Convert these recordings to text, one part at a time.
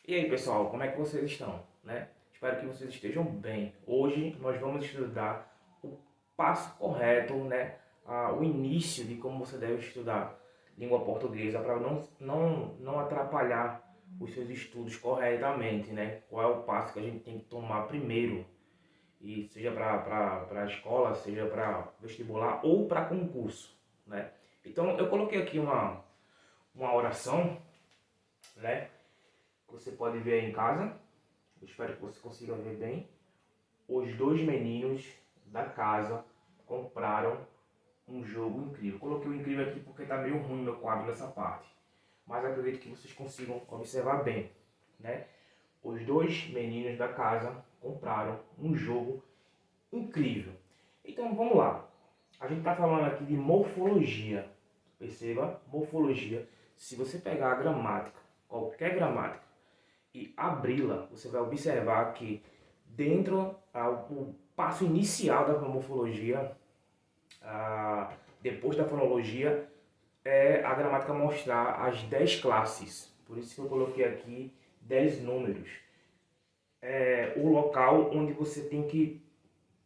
E aí, pessoal, como é que vocês estão, né? Espero que vocês estejam bem. Hoje nós vamos estudar o passo correto, né? O início de como você deve estudar língua portuguesa para não atrapalhar os seus estudos corretamente, né? Qual é o passo que a gente tem que tomar primeiro, e seja para a escola, seja para vestibular ou para concurso, né? Então eu coloquei aqui uma oração, né? Que você pode ver aí em casa. Eu espero que você consiga ver bem. Os dois meninos da casa compraram um jogo incrível. Coloquei o incrível aqui porque está meio ruim meu quadro nessa parte, mas acredito que vocês consigam observar bem, né? Os dois meninos da casa compraram um jogo incrível. Então vamos lá. A gente está falando aqui de morfologia. Perceba, morfologia. Se você pegar a gramática, qualquer gramática, e abri-la, você vai observar que dentro o passo inicial da morfologia, depois da fonologia, é a gramática mostrar as 10 classes. Por isso que eu coloquei aqui 10 números. É o local onde você tem que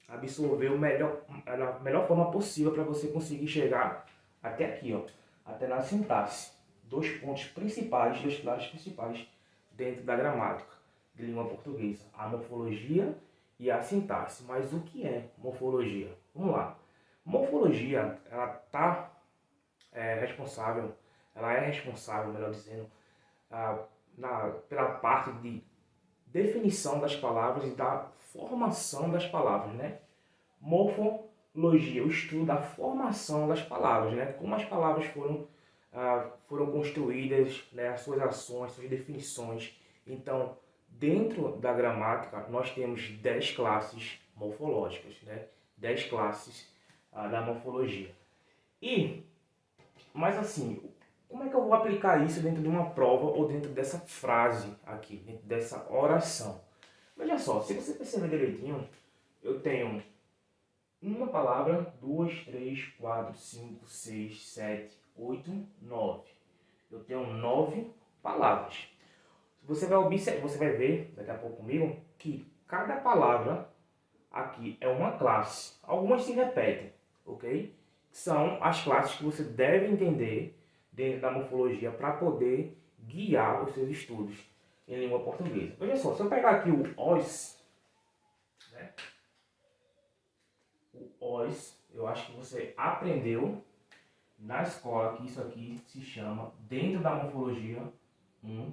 absorver a melhor forma possível para você conseguir chegar até aqui, ó, até na sintaxe. Dois pontos principais, duas classes principais dentro da gramática de língua portuguesa: a morfologia e a sintaxe. Mas o que é morfologia? Vamos lá. Morfologia, ela é responsável, melhor dizendo, pela parte de definição das palavras e da formação das palavras, né? Morfologia, o estudo da formação das palavras, né? Como as palavras foram construídas, né? As suas ações, suas definições. Então, dentro da gramática, nós temos 10 classes morfológicas, né? 10 classes da morfologia. Mas assim, como é que eu vou aplicar isso dentro de uma prova ou dentro dessa frase aqui, dentro dessa oração? Veja só, se você perceber direitinho, eu tenho uma palavra, duas, três, quatro, cinco, seis, sete, oito, nove. Eu tenho 9 palavras. Você vai observar, você vai ver daqui a pouco comigo que cada palavra aqui é uma classe. Algumas se repetem, ok? São as classes que você deve entender dentro da morfologia para poder guiar os seus estudos em língua portuguesa. Veja só, se eu pegar aqui o os, né? O os, eu acho que você aprendeu na escola que isso aqui se chama, dentro da morfologia, um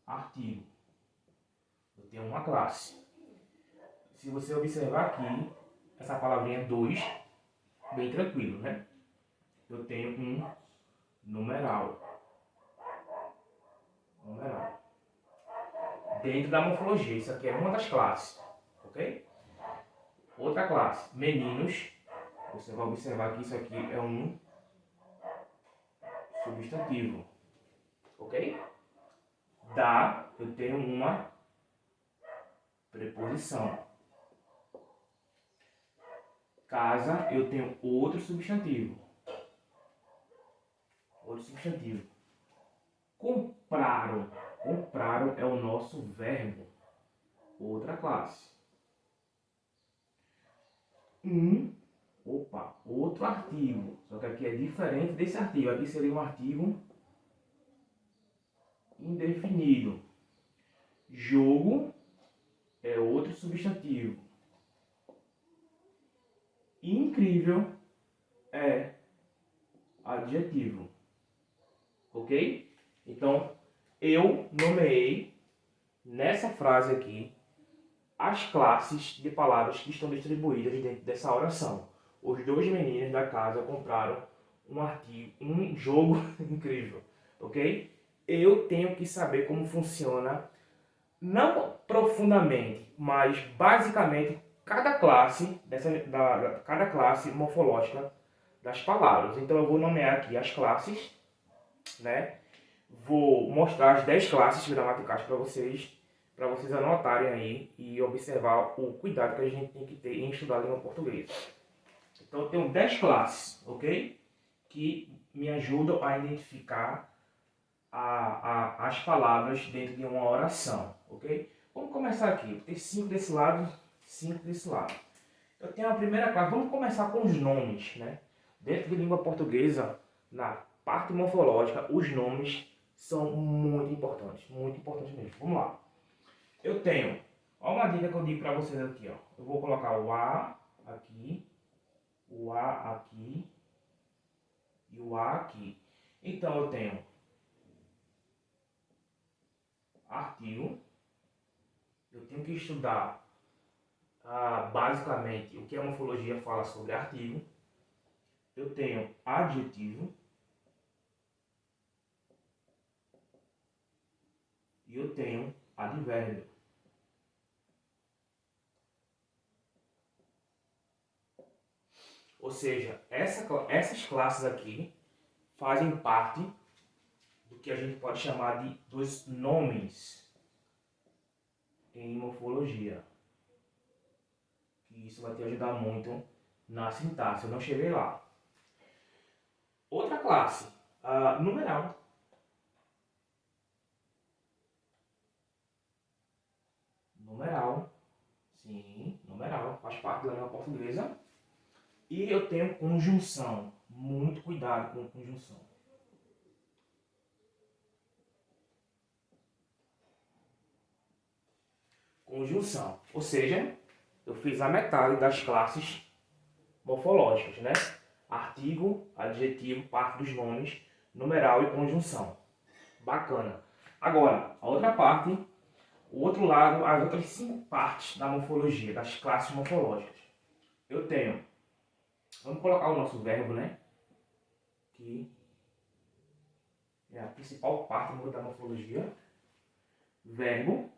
artigo. Eu tenho uma classe. Se você observar aqui, essa palavrinha dois, bem tranquilo, né? Eu tenho um numeral. Numeral. Dentro da morfologia, isso aqui é uma das classes, ok? Outra classe, meninos. Você vai observar que isso aqui é um substantivo, ok? Da, eu tenho uma preposição. Casa, eu tenho outro substantivo. Outro substantivo. Compraram. Compraram é o nosso verbo. Outra classe. Outro artigo. Só que aqui é diferente desse artigo. Aqui seria um artigo indefinido. Jogo é outro substantivo. Incrível é adjetivo. Ok? Então, eu nomeei nessa frase aqui as classes de palavras que estão distribuídas dentro dessa oração. Os dois meninos da casa compraram um jogo incrível, ok? Eu tenho que saber como funciona, não profundamente, mas basicamente cada classe cada classe morfológica das palavras. Então eu vou nomear aqui as classes, né? Vou mostrar as 10 classes gramaticais para vocês anotarem aí e observar o cuidado que a gente tem que ter em estudar a língua portuguesa. Então eu tenho 10 classes, ok? Que me ajudam a identificar as palavras dentro de uma oração, ok? Vamos começar aqui. Tem 5 desse lado, 5 desse lado. Eu tenho a primeira classe. Vamos começar com os nomes, né? Dentro de língua portuguesa, na parte morfológica, os nomes são muito importantes mesmo. Vamos lá. Eu tenho, olha uma dica que eu digo para vocês aqui, ó. Eu vou colocar o A aqui, o A aqui e o A aqui. Então eu tenho artigo. Eu tenho que estudar basicamente o que a morfologia fala sobre artigo. Eu tenho adjetivo. E eu tenho advérbio. Ou seja, essas classes aqui fazem parte do que a gente pode chamar de dos nomes em morfologia. E isso vai te ajudar muito na sintaxe. Eu não cheguei lá. Outra classe, numeral. Numeral, sim, numeral, faz parte da língua portuguesa. E eu tenho conjunção. Muito cuidado com conjunção. Conjunção, ou seja, eu fiz a metade das classes morfológicas, né? Artigo, adjetivo, parte dos nomes, numeral e conjunção. Bacana. Agora, a outra parte, o outro lado, as outras 5 partes da morfologia, das classes morfológicas. Eu tenho, vamos colocar o nosso verbo, né? Que é a principal parte da morfologia. Verbo.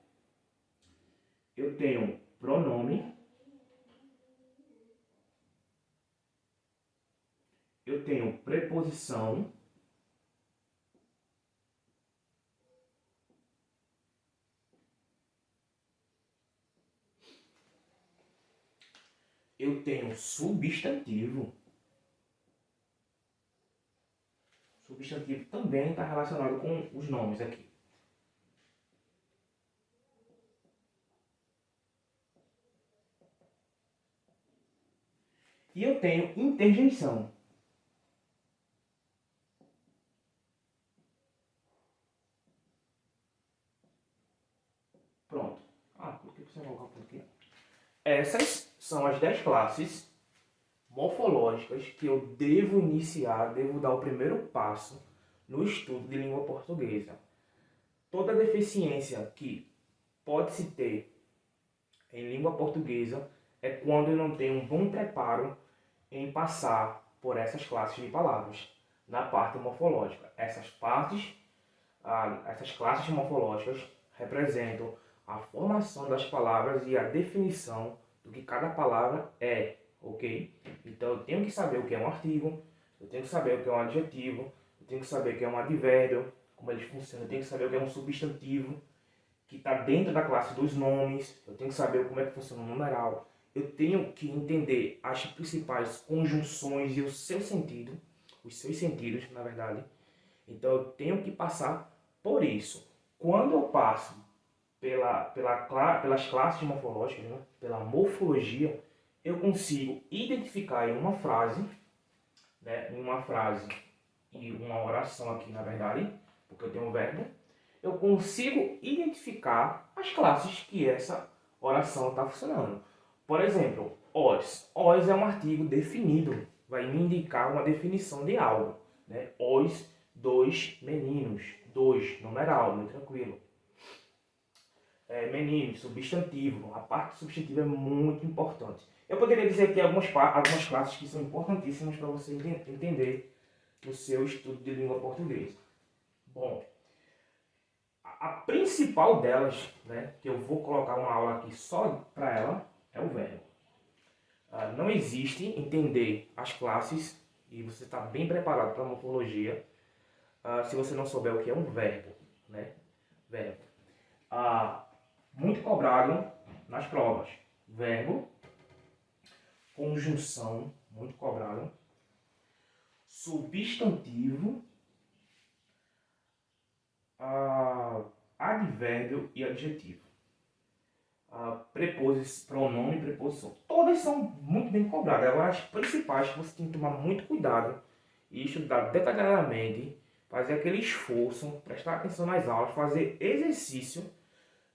Eu tenho pronome. Eu tenho preposição. Eu tenho substantivo. Substantivo também está relacionado com os nomes aqui. E eu tenho interjeição. Pronto. Por que você colocar por aqui? Essas são as 10 classes morfológicas que eu devo iniciar, devo dar o primeiro passo no estudo de língua portuguesa. Toda deficiência que pode-se ter em língua portuguesa é quando eu não tenho um bom preparo em passar por essas classes de palavras na parte morfológica. Essas classes morfológicas representam a formação das palavras e a definição do que cada palavra é, ok? Então eu tenho que saber o que é um artigo, eu tenho que saber o que é um adjetivo, eu tenho que saber o que é um advérbio, como eles funcionam, eu tenho que saber o que é um substantivo, que está dentro da classe dos nomes, eu tenho que saber como é que funciona o numeral, eu tenho que entender as principais conjunções e o seu sentido, os seus sentidos, na verdade. Então eu tenho que passar por isso. Quando eu passo pelas classes morfológicas, né, pela morfologia, eu consigo identificar em uma frase, né, e uma oração aqui, na verdade, porque eu tenho um verbo, eu consigo identificar as classes que essa oração está funcionando. Por exemplo, os. Os é um artigo definido, vai me indicar uma definição de algo. Né? Os 2 meninos, 2, numeral, muito tranquilo. Meninos, substantivo, a parte substantiva é muito importante. Eu poderia dizer aqui algumas classes que são importantíssimas para você entender o seu estudo de língua portuguesa. Bom, a principal delas, né, que eu vou colocar uma aula aqui só para ela, é o verbo. Não existe entender as classes, e você está bem preparado para a morfologia, se você não souber o que é um verbo. Né? Verbo. Muito cobrado nas provas. Verbo. Conjunção, muito cobrado. Substantivo. advérbio e adjetivo. Pronome e preposição. Todas são muito bem cobradas. Agora, as principais que você tem que tomar muito cuidado e estudar detalhadamente, fazer aquele esforço, prestar atenção nas aulas, fazer exercício,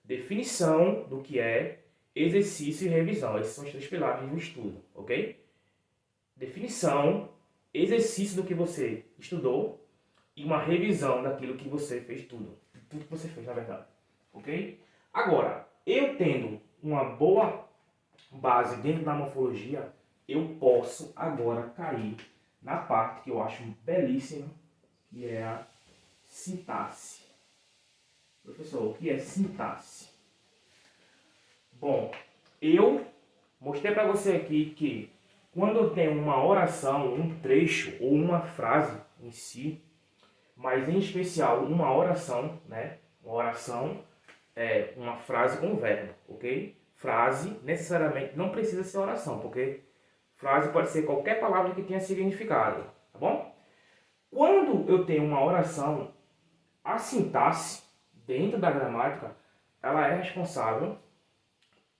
definição do que é, exercício e revisão. Esses são os 3 pilares do estudo, ok? Definição, exercício do que você estudou e uma revisão daquilo que você fez tudo que você fez, na verdade, ok? Agora, eu tendo uma boa base dentro da morfologia, eu posso agora cair na parte que eu acho belíssima, que é a sintaxe. Professor, o que é sintaxe? Bom, eu mostrei para você aqui que quando eu tenho uma oração, um trecho ou uma frase em si, mas em especial uma oração, né? Uma oração é uma frase com verbo, ok? Frase necessariamente não precisa ser oração, porque frase pode ser qualquer palavra que tenha significado, tá bom? Quando eu tenho uma oração, a sintaxe, dentro da gramática, ela é responsável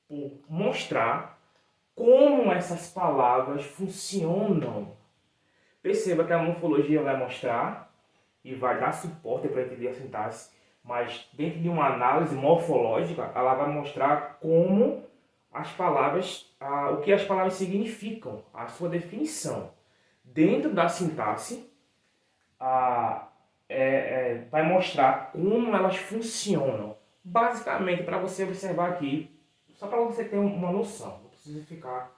por mostrar como essas palavras funcionam. Perceba que a morfologia vai mostrar e vai dar suporte para entender a sintaxe, mas dentro de uma análise morfológica, ela vai mostrar como as palavras, o que as palavras significam, a sua definição. Dentro da sintaxe, vai mostrar como elas funcionam. Basicamente, para você observar aqui, só para você ter uma noção, não precisa ficar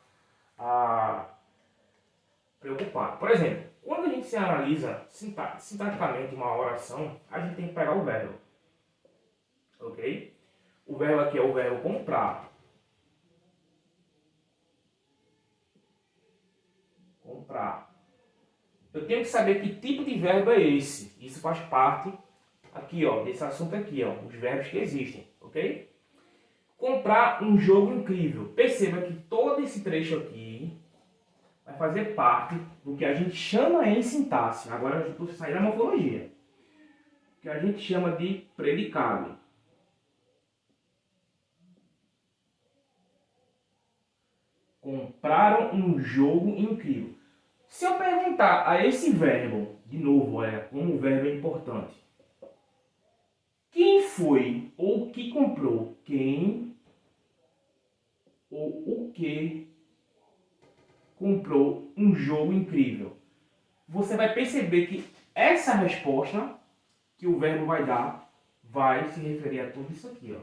preocupado. Por exemplo, quando a gente se analisa sintaticamente uma oração, a gente tem que pegar o verbo. Ok? O verbo aqui é o verbo comprar. Comprar. Eu tenho que saber que tipo de verbo é esse. Isso faz parte aqui, ó, desse assunto aqui, ó, os verbos que existem, ok? Comprar um jogo incrível. Perceba que todo esse trecho aqui vai fazer parte do que a gente chama em sintaxe. Agora eu estou saindo da morfologia. Que a gente chama de predicado. Compraram um jogo incrível. Se eu perguntar a esse verbo, de novo, olha como o verbo é importante. Quem foi ou que comprou? Quem ou o que comprou um jogo incrível? Você vai perceber que essa resposta que o verbo vai dar vai se referir a tudo isso aqui, ó.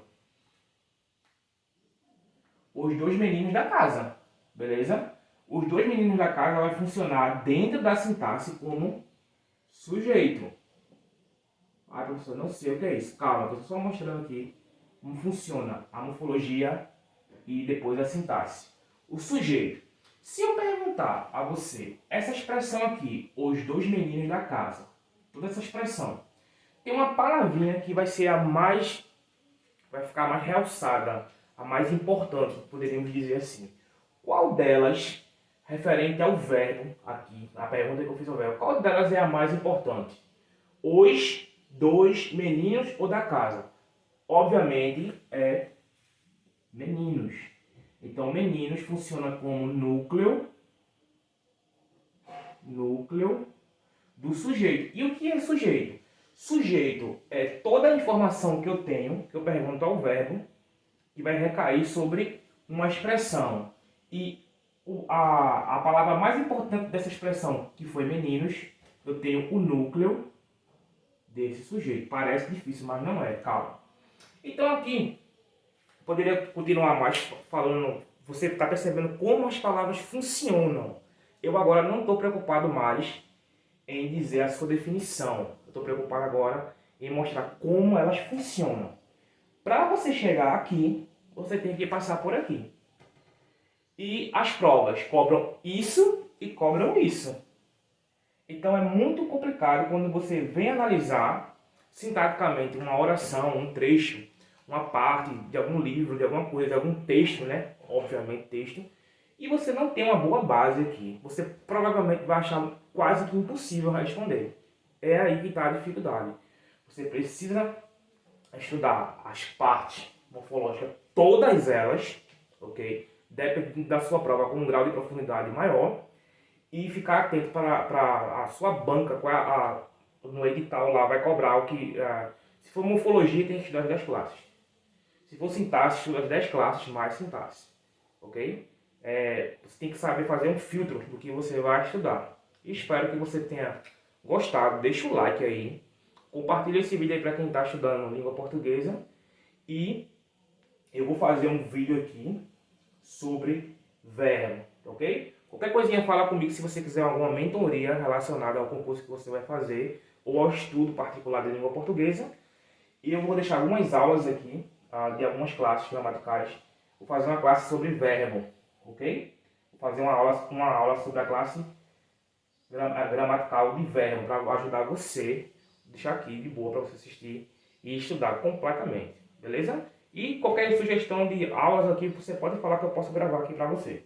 Os 2 meninos da casa, beleza? Os 2 meninos da casa vai funcionar dentro da sintaxe como sujeito. Ah, professor, não sei o que é isso. Calma, eu estou só mostrando aqui como funciona a morfologia e depois a sintaxe. O sujeito. Se eu perguntar a você, essa expressão aqui, os 2 meninos da casa, toda essa expressão, tem uma palavrinha que vai ser vai ficar mais realçada, a mais importante, poderíamos dizer assim. Qual delas, referente ao verbo aqui, a pergunta que eu fiz ao verbo, qual delas é a mais importante? Os 2 meninos ou da casa? Obviamente é meninos. Então, meninos funciona como núcleo do sujeito. E o que é sujeito? Sujeito é toda a informação que eu tenho, que eu pergunto ao verbo, que vai recair sobre uma expressão. E a palavra mais importante dessa expressão, que foi meninos, eu tenho o núcleo desse sujeito. Parece difícil, mas não é. Calma. Então, aqui, poderia continuar mais falando, você está percebendo como as palavras funcionam. Eu agora não estou preocupado mais em dizer a sua definição. Eu estou preocupado agora em mostrar como elas funcionam. Para você chegar aqui, você tem que passar por aqui. E as provas cobram isso e cobram isso. Então é muito complicado quando você vem analisar sintaticamente uma oração, um trecho, uma parte de algum livro, de alguma coisa, de algum texto, né? Obviamente texto. E você não tem uma boa base aqui. Você provavelmente vai achar quase que impossível responder. É aí que está a dificuldade. Você precisa estudar as partes morfológicas, todas elas, ok? Dependendo da sua prova com um grau de profundidade maior, e ficar atento para a sua banca, no edital lá vai cobrar o que... se for morfologia, tem que estudar as 10 classes. Se for sintaxe, estuda as 10 classes mais sintaxe, ok? Você tem que saber fazer um filtro do que você vai estudar. E espero que você tenha gostado. Deixa o like aí. Compartilha esse vídeo aí para quem está estudando língua portuguesa. E eu vou fazer um vídeo aqui sobre verbo, ok? Qualquer coisinha fala comigo se você quiser alguma mentoria relacionada ao concurso que você vai fazer ou ao estudo particular de língua portuguesa. E eu vou deixar algumas aulas aqui de algumas classes gramaticais. Vou fazer uma classe sobre verbo, ok? Vou fazer uma aula sobre a classe gramatical de verbo para ajudar você, deixar aqui de boa para você assistir e estudar completamente, beleza? E qualquer sugestão de aulas aqui você pode falar que eu posso gravar aqui para você.